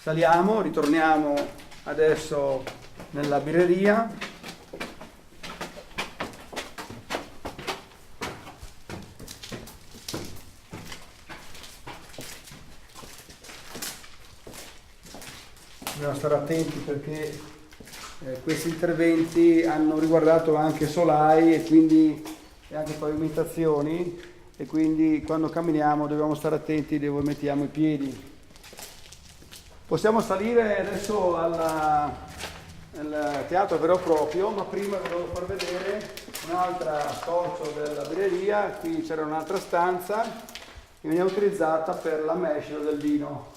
Saliamo, ritorniamo adesso nella birreria. Dobbiamo stare attenti perché questi interventi hanno riguardato anche solai e anche pavimentazioni, e quindi quando camminiamo dobbiamo stare attenti dove mettiamo i piedi. Possiamo salire adesso al teatro vero e proprio, ma prima vi devo far vedere un'altra scorcio della birreria. Qui c'era un'altra stanza che veniva utilizzata per la mescita del vino.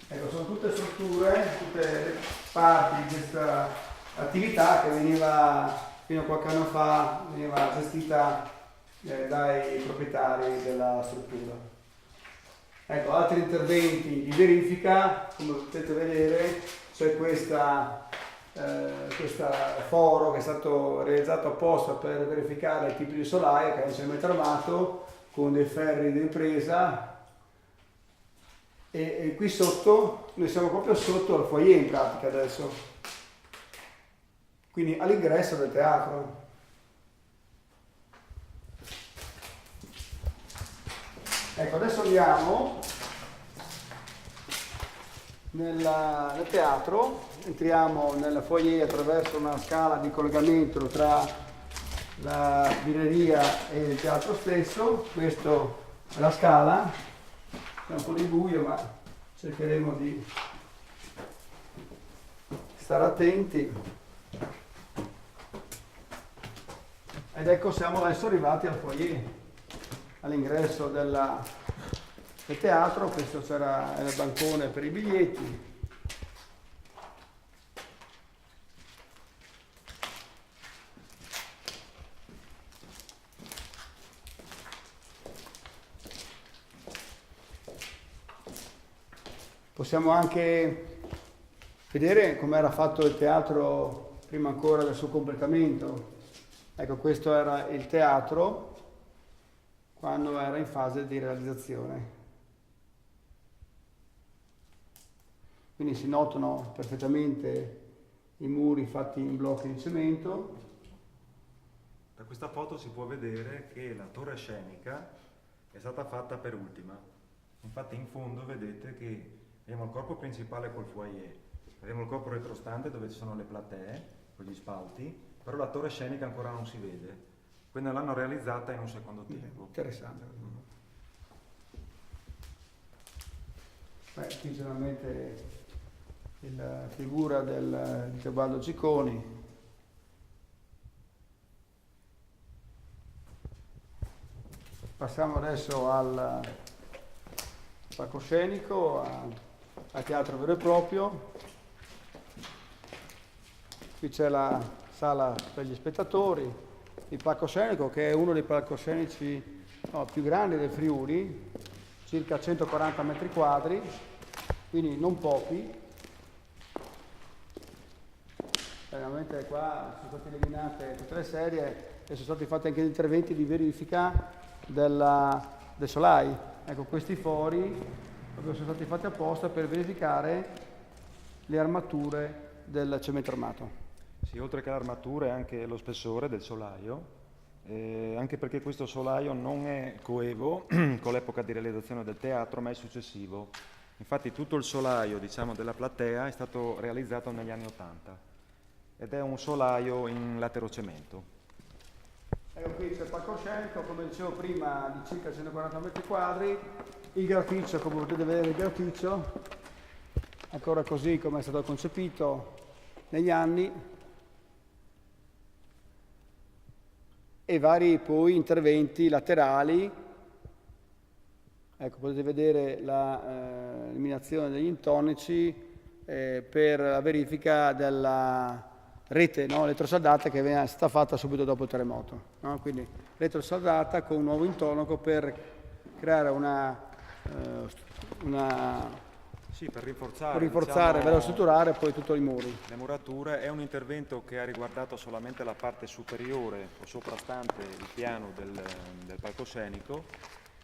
Ecco, sono tutte strutture, tutte parti di questa attività che veniva fino a qualche anno fa veniva gestita dai proprietari della struttura. Ecco, altri interventi di verifica, come potete vedere, c'è questo foro che è stato realizzato apposta per verificare il tipo di solaio, che è un cemento armato con dei ferri di impresa, e qui sotto, noi siamo proprio sotto al foyer in pratica adesso, quindi all'ingresso del teatro. Ecco, adesso andiamo nel teatro, entriamo nel foyer attraverso una scala di collegamento tra la birreria e il teatro stesso. Questa è la scala, è un po' di buio ma cercheremo di stare attenti. Ed ecco, siamo adesso arrivati al foyer, all'ingresso del teatro. Questo c'era il bancone per i biglietti. Possiamo anche vedere come era fatto il teatro prima ancora del suo completamento. Ecco, questo era il teatro quando era in fase di realizzazione. Quindi si notano perfettamente i muri fatti in blocchi di cemento. Da questa foto si può vedere che la torre scenica è stata fatta per ultima. Infatti in fondo vedete che abbiamo il corpo principale col foyer, abbiamo il corpo retrostante dove ci sono le platee con gli spalti, però la torre scenica ancora non si vede, quindi l'hanno realizzata in un secondo tempo. Interessante. Qui generalmente la figura di Teobaldo Cicconi. Passiamo adesso al palcoscenico, al teatro vero e proprio. Qui c'è la sala per gli spettatori, il palcoscenico che è uno dei palcoscenici più grandi del Friuli, circa 140 metri quadri, quindi non pochi. Veramente qua sono state eliminate tutte le serie e sono stati fatti anche interventi di verifica del solai. Ecco, questi fori sono stati fatti apposta per verificare le armature del cemento armato. Sì, oltre che l'armatura e anche lo spessore del solaio, anche perché questo solaio non è coevo con l'epoca di realizzazione del teatro, ma è successivo. Infatti tutto il solaio, diciamo, della platea è stato realizzato negli anni 80 ed è un solaio in laterocemento. Ecco, qui c'è il palcoscenico, come dicevo prima, di circa 140 metri quadri, il graticcio, come potete vedere il graticcio, ancora così come è stato concepito negli anni, e vari poi interventi laterali. Ecco, potete vedere l'eliminazione degli intonici per la verifica della rete elettrosaldata che è stata fatta subito dopo il terremoto. Quindi elettrosaldata con un nuovo intonaco per creare Sì, per rinforzare, rinforzare, diciamo, strutturare poi tutti i muri. le murature. È un intervento che ha riguardato solamente la parte superiore o soprastante il piano del palcoscenico,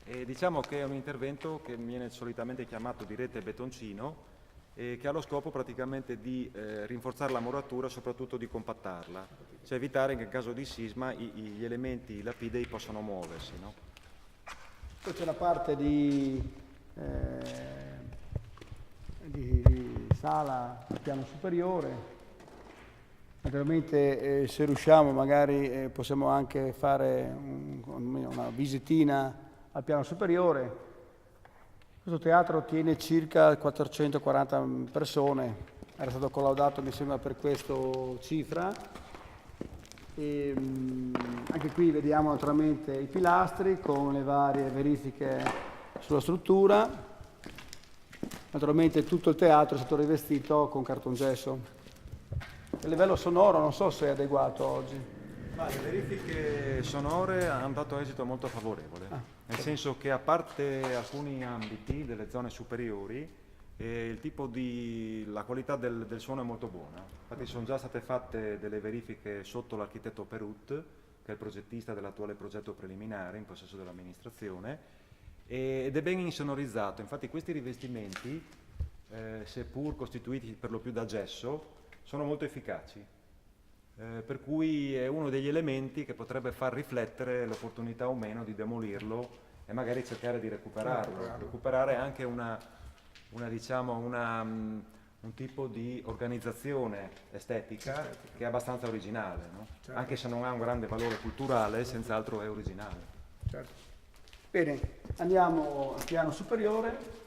e diciamo che è un intervento che viene solitamente chiamato di rete betoncino, e che ha lo scopo praticamente di rinforzare la muratura e soprattutto di compattarla, cioè evitare che in caso di sisma gli elementi lapidei possano muoversi, no? Poi c'è la parte di sala al piano superiore. Naturalmente se riusciamo magari possiamo anche fare una visitina al piano superiore. Questo teatro tiene circa 440 persone, era stato collaudato mi sembra per questa cifra. E, anche qui vediamo naturalmente i pilastri con le varie verifiche sulla struttura. Naturalmente tutto il teatro è stato rivestito con cartongesso. Il livello sonoro non so se è adeguato oggi. Ma le verifiche sonore hanno dato esito molto favorevole, nel senso che a parte alcuni ambiti delle zone superiori, la qualità del suono è molto buona. Infatti sono già state fatte delle verifiche sotto l'architetto Perut, che è il progettista dell'attuale progetto preliminare in possesso dell'amministrazione, ed è ben insonorizzato. Infatti questi rivestimenti, seppur costituiti per lo più da gesso, sono molto efficaci, per cui è uno degli elementi che potrebbe far riflettere l'opportunità o meno di demolirlo e magari cercare di recuperare anche un tipo di organizzazione estetica che è abbastanza originale, no? Certo. Anche se non ha un grande valore culturale, senz'altro è originale. Certo. Bene, andiamo al piano superiore.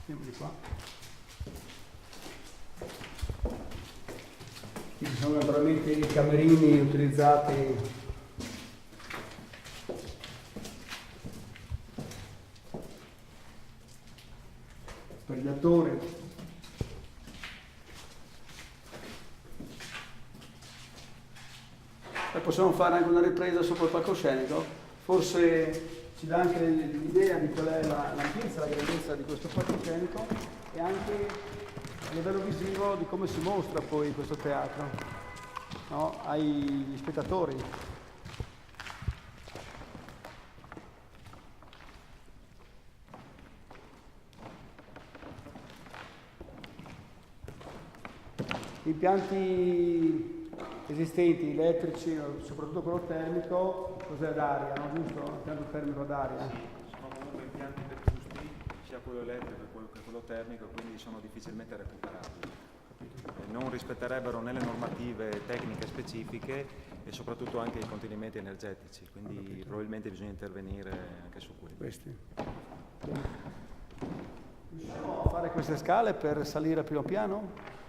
Andiamo di qua. Qui ci sono naturalmente i camerini utilizzati per gli attori. E possiamo fare anche una ripresa sopra il palcoscenico, forse ci dà anche l'idea di qual è l'ampiezza, la grandezza di questo palcoscenico e anche a livello visivo di come si mostra poi questo teatro, no? Agli spettatori. Gli impianti esistenti, elettrici, soprattutto quello termico, cos'è ad aria, no? Giusto? Impianto termico ad aria. Sono comunque impianti vetusti, sia quello elettrico che quello termico, quindi sono difficilmente recuperabili. Non rispetterebbero né le normative tecniche specifiche e soprattutto anche i contenimenti energetici, quindi probabilmente bisogna intervenire anche su quelli. Questi. Riusciamo a fare queste scale per salire al primo piano?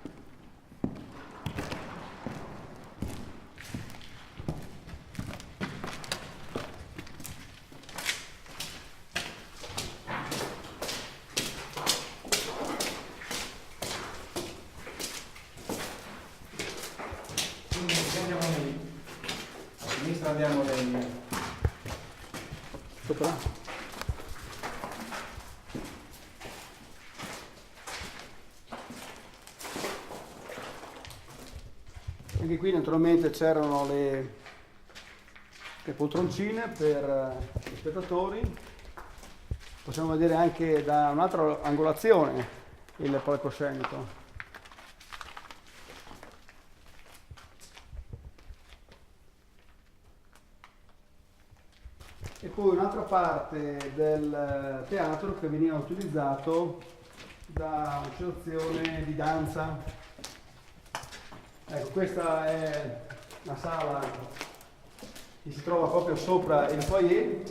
Andiamo sopra. Anche qui naturalmente c'erano le poltroncine per gli spettatori. Possiamo vedere anche da un'altra angolazione il palcoscenico. E poi un'altra parte del teatro che veniva utilizzato da un'associazione di danza. Ecco, questa è la sala che si trova proprio sopra il foyer,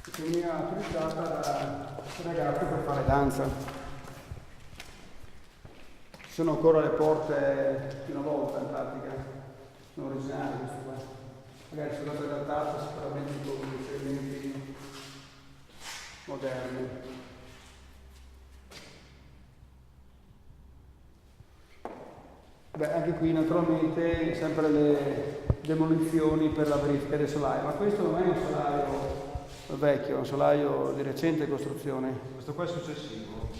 che veniva utilizzata da ragazzi per fare danza. Ci sono ancora le porte di una volta in pratica, sono originali queste qua. Magari sono state adattate sicuramente con riferimenti moderni. Beh, anche qui naturalmente sempre le demolizioni per la verifica del solaio, ma questo non è un solaio vecchio, è un solaio di recente costruzione. Questo qua è successivo,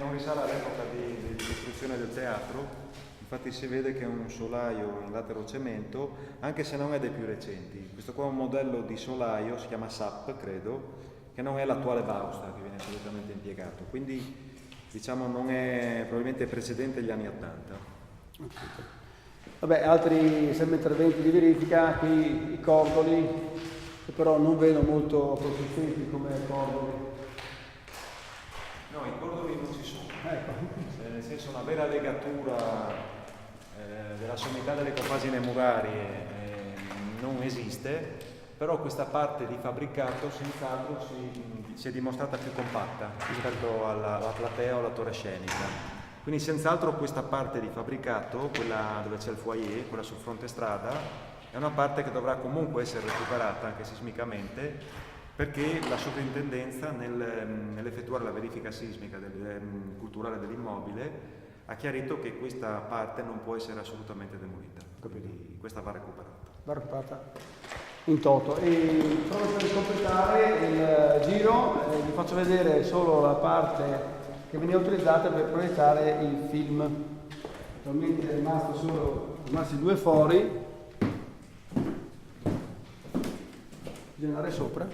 non risale all'epoca di costruzione del teatro. Infatti si vede che è un solaio in latero cemento, anche se non è dei più recenti. Questo qua è un modello di solaio, si chiama SAP credo, che non è l'attuale Bausta che viene solitamente impiegato, quindi diciamo non è probabilmente precedente agli anni 80. Vabbè, altri sempre interventi di verifica, qui i cordoli, che però non vedo molto consistenti come cordoli. No, i cordoli non ci sono. Ecco. Nel senso una vera legatura della sommità delle compagine murarie non esiste, però questa parte di fabbricato senz'altro si è dimostrata più compatta rispetto alla platea o alla torre scenica. Quindi senz'altro questa parte di fabbricato, quella dove c'è il foyer, quella sul fronte strada, è una parte che dovrà comunque essere recuperata anche sismicamente, perché la sovrintendenza nell'effettuare la verifica sismica culturale dell'immobile ha chiarito che questa parte non può essere assolutamente demolita, quindi questa va recuperata. Va recuperata in toto. E solo per completare il giro vi faccio vedere solo la parte che veniva utilizzata per proiettare il film. Attualmente è rimasti 2 fori, bisogna andare sopra.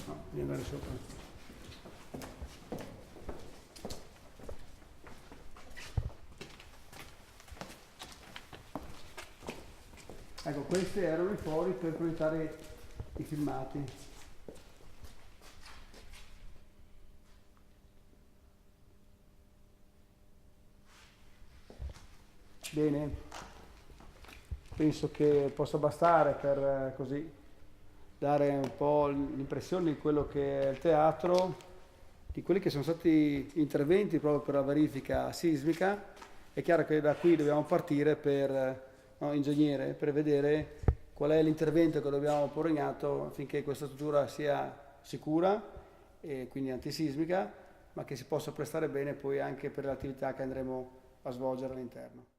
No, bisogna andare sopra. Ecco, questi erano i fori per proiettare i filmati. Bene, penso che possa bastare per così dare un po' l'impressione di quello che è il teatro, di quelli che sono stati interventi proprio per la verifica sismica. È chiaro che da qui dobbiamo partire per ingegnere, per vedere qual è l'intervento che dobbiamo porre in atto affinché questa struttura sia sicura e quindi antisismica, ma che si possa prestare bene poi anche per le attività che andremo a svolgere all'interno.